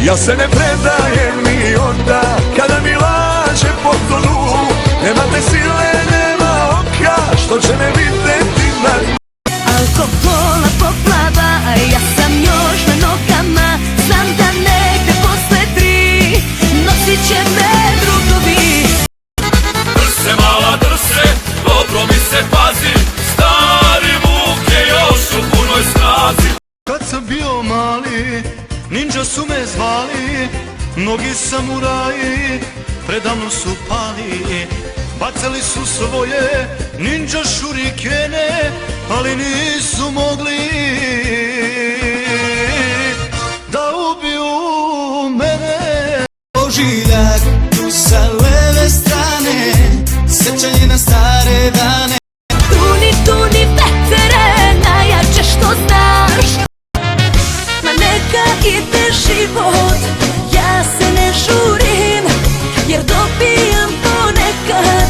Ja se ne predajem ni onda kada mi laže potonu. Nema te sile, nema oka što će me vidjeti na dnu. Alkohola poplava, a ja sam još na nogama. Znam da negde posle 3 nosit će me drugovi. Drse mala drse, dobro mi se pazi, stari Vuk je još u punoj snazi. Kad sam bio mali, ninja su me zvali, mnogi samuraji predamno su pali. Bacali su svoje ninja šurikene, ali nisu mogli da ubiju mene. Ožiljak tu sa leve strane, sećanje na stare dane. Tuni vetere, najjače što znaš. Ma neka ide život, ja se ne žurim, jer dobijam ponekad,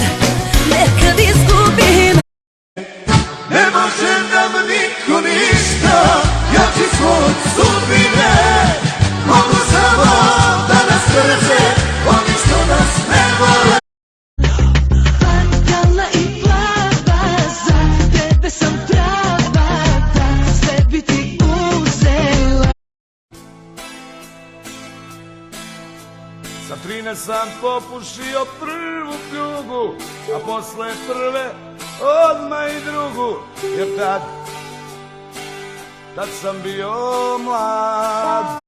nekad izgubim. Ne može nam niko ništa, jači smo od sudbine. Mogu samo da nas drže oni što nas ne vole. Fatalna i plava, za tebe sam prava, da sve bi ti uzela. Sa 13 sam popušio prvu pljugu, a posle prve odmah i drugu, jer tad sam bio mlad.